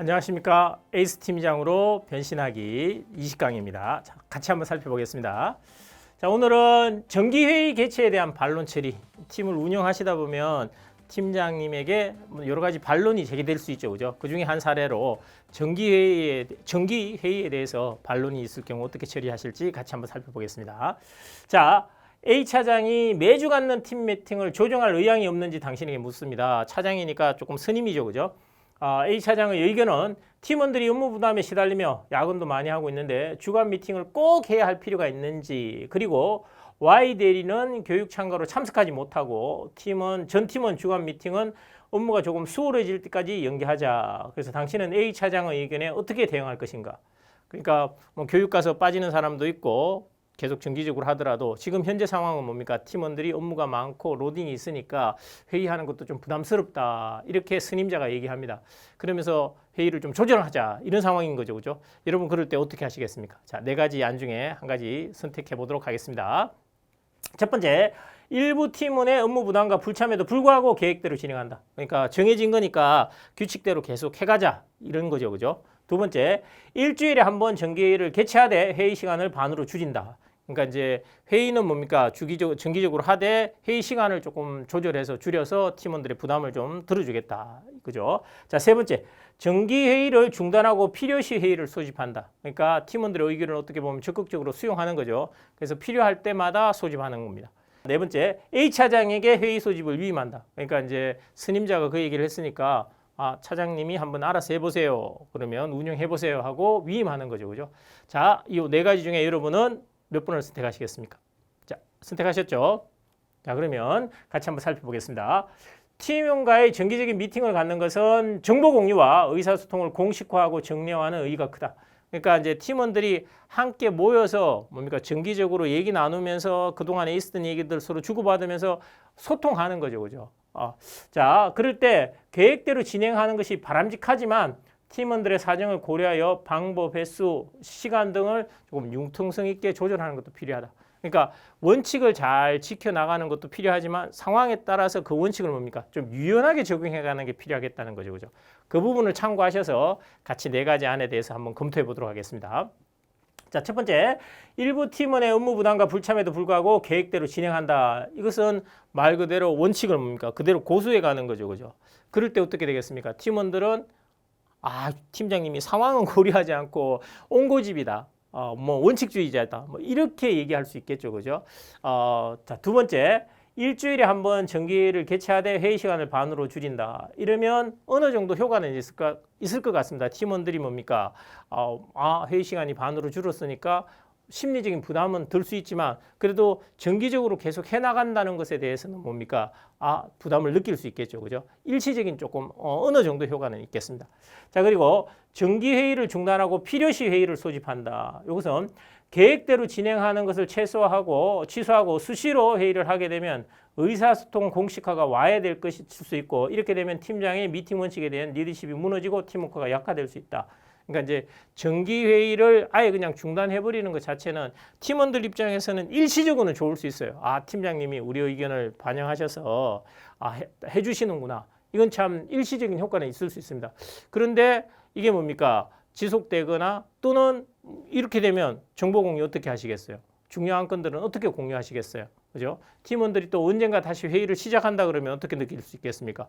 안녕하십니까. 에이스 팀장으로 변신하기 20강입니다. 자, 같이 한번 살펴보겠습니다. 자, 오늘은 정기회의 개최에 대한 반론 처리. 팀을 운영하시다 보면 팀장님에게 여러 가지 반론이 제기될 수 있죠. 그죠? 그 중에 한 사례로 정기회의에 대해서 반론이 있을 경우 어떻게 처리하실지 같이 한번 살펴보겠습니다. 자, A 차장이 매주 갖는 팀 미팅을 조정할 의향이 없는지 당신에게 묻습니다. 차장이니까 조금 스님이죠. 그죠? A 차장의 의견은 팀원들이 업무 부담에 시달리며 야근도 많이 하고 있는데 주간 미팅을 꼭 해야 할 필요가 있는지, 그리고 Y 대리는 교육 참가로 참석하지 못하고 전 팀원 주간 미팅은 업무가 조금 수월해질 때까지 연기하자. 그래서 당신은 A 차장의 의견에 어떻게 대응할 것인가? 그러니까 뭐 교육 가서 빠지는 사람도 있고 계속 정기적으로 하더라도 지금 현재 상황은 뭡니까? 팀원들이 업무가 많고 로딩이 있으니까 회의하는 것도 좀 부담스럽다. 이렇게 스님자가 얘기합니다. 그러면서 회의를 좀 조절하자. 이런 상황인 거죠. 그죠? 여러분 그럴 때 어떻게 하시겠습니까? 자, 4가지 안 중에 한 가지 선택해 보도록 하겠습니다. 첫 번째, 일부 팀원의 업무 부담과 불참에도 불구하고 계획대로 진행한다. 그러니까 정해진 거니까 규칙대로 계속 해가자. 이런 거죠. 그죠? 두 번째, 일주일에 한 번 정기회의를 개최하되 회의 시간을 반으로 줄인다. 그러니까 이제 회의는 뭡니까? 정기적으로 하되 회의 시간을 조금 조절해서 줄여서 팀원들의 부담을 좀 덜어주겠다. 그죠? 자, 세 번째, 정기 회의를 중단하고 필요시 회의를 소집한다. 그러니까 팀원들의 의견을 어떻게 보면 적극적으로 수용하는 거죠. 그래서 필요할 때마다 소집하는 겁니다. 네 번째, A 차장에게 회의 소집을 위임한다. 그러니까 이제 스님자가 그 얘기를 했으니까 차장님이 한번 알아서 해보세요. 그러면 운영해보세요 하고 위임하는 거죠. 그죠? 자, 이 4가지 중에 여러분은 몇 번을 선택하시겠습니까? 자, 선택하셨죠? 자, 그러면 같이 한번 살펴보겠습니다. 팀원과의 정기적인 미팅을 갖는 것은 정보 공유와 의사소통을 공식화하고 정량화하는 의의가 크다. 그러니까 이제 팀원들이 함께 모여서 뭡니까? 정기적으로 얘기 나누면서 그동안에 있었던 얘기들 서로 주고받으면서 소통하는 거죠. 그죠? 자, 그럴 때 계획대로 진행하는 것이 바람직하지만 팀원들의 사정을 고려하여 방법, 횟수, 시간 등을 조금 융통성 있게 조절하는 것도 필요하다. 그러니까 원칙을 잘 지켜나가는 것도 필요하지만 상황에 따라서 그 원칙을 뭡니까? 좀 유연하게 적용해가는 게 필요하겠다는 거죠. 그죠? 그 부분을 참고하셔서 같이 4가지 안에 대해서 한번 검토해 보도록 하겠습니다. 자, 첫 번째, 일부 팀원의 업무 부담과 불참에도 불구하고 계획대로 진행한다. 이것은 말 그대로 원칙을 뭡니까? 그대로 고수해 가는 거죠. 그죠? 그럴 때 어떻게 되겠습니까? 팀원들은 팀장님이 상황은 고려하지 않고 옹고집이다. 뭐 원칙주의자다. 뭐 이렇게 얘기할 수 있겠죠. 그죠? 자, 두 번째, 일주일에 한 번 정기회의를 개최하되 회의 시간을 반으로 줄인다. 이러면 어느 정도 효과는 있을 것 같습니다. 팀원들이 뭡니까? 회의 시간이 반으로 줄었으니까 심리적인 부담은 들 수 있지만 그래도 정기적으로 계속 해나간다는 것에 대해서는 뭡니까? 부담을 느낄 수 있겠죠. 그죠? 일시적인 조금 어느 정도 효과는 있겠습니다. 자, 그리고 정기회의를 중단하고 필요시 회의를 소집한다. 이것은 계획대로 진행하는 것을 취소하고 수시로 회의를 하게 되면 의사소통 공식화가 와해될 것일 수 있고 이렇게 되면 팀장의 미팅 원칙에 대한 리더십이 무너지고 팀워크가 약화될 수 있다. 그러니까 이제 정기 회의를 아예 그냥 중단해버리는 것 자체는 팀원들 입장에서는 일시적으로는 좋을 수 있어요. 팀장님이 우리 의견을 반영하셔서 해주시는구나. 이건 참 일시적인 효과는 있을 수 있습니다. 그런데 이게 뭡니까? 지속되거나 또는 이렇게 되면 정보 공유 어떻게 하시겠어요? 중요한 건들은 어떻게 공유하시겠어요? 그죠? 팀원들이 또 언젠가 다시 회의를 시작한다 그러면 어떻게 느낄 수 있겠습니까?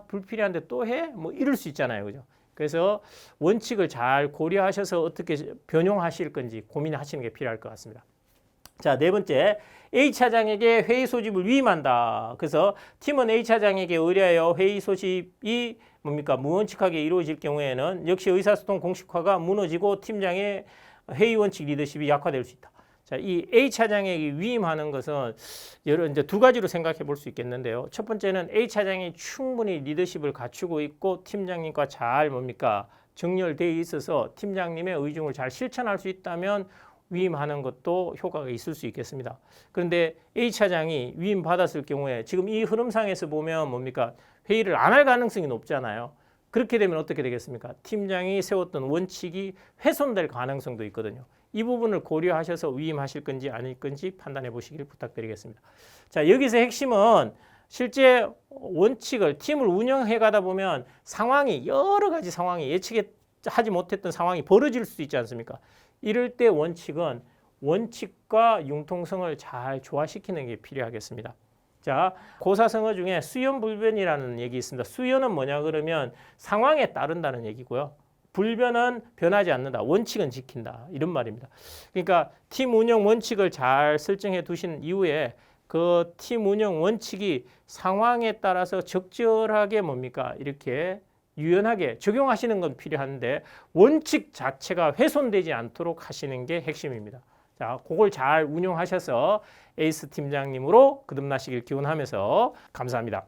불필요한데 또 해? 뭐 이럴 수 있잖아요. 그죠? 그래서 원칙을 잘 고려하셔서 어떻게 변형하실 건지 고민하시는 게 필요할 것 같습니다. 자, 4번째, A 차장에게 회의 소집을 위임한다. 그래서 팀원 A 차장에게 의뢰하여 회의 소집이 뭡니까? 무원칙하게 이루어질 경우에는 역시 의사소통 공식화가 무너지고 팀장의 회의 원칙 리더십이 약화될 수 있다. 자, 이 A 차장에게 위임하는 것은 이제 2가지로 생각해 볼 수 있겠는데요. 첫 번째는 A 차장이 충분히 리더십을 갖추고 있고 팀장님과 잘 뭡니까? 정렬되어 있어서 팀장님의 의중을 잘 실천할 수 있다면 위임하는 것도 효과가 있을 수 있겠습니다. 그런데 A 차장이 위임받았을 경우에 지금 이 흐름상에서 보면 뭡니까? 회의를 안 할 가능성이 높잖아요. 그렇게 되면 어떻게 되겠습니까? 팀장이 세웠던 원칙이 훼손될 가능성도 있거든요. 이 부분을 고려하셔서 위임하실 건지 아닐 건지 판단해 보시길 부탁드리겠습니다. 자, 여기서 핵심은 실제 원칙을 팀을 운영해 가다 보면 상황이 여러 가지 상황이 예측하지 못했던 상황이 벌어질 수 있지 않습니까? 이럴 때 원칙과 융통성을 잘 조화시키는 게 필요하겠습니다. 자, 고사성어 중에 수연불변이라는 얘기 있습니다. 수연은 뭐냐 그러면 상황에 따른다는 얘기고요. 불변은 변하지 않는다. 원칙은 지킨다. 이런 말입니다. 그러니까 팀 운영 원칙을 잘 설정해 두신 이후에 그 팀 운영 원칙이 상황에 따라서 적절하게 뭡니까? 이렇게 유연하게 적용하시는 건 필요한데 원칙 자체가 훼손되지 않도록 하시는 게 핵심입니다. 자, 그걸 잘 운용하셔서 에이스 팀장님으로 거듭나시길 기원하면서 감사합니다.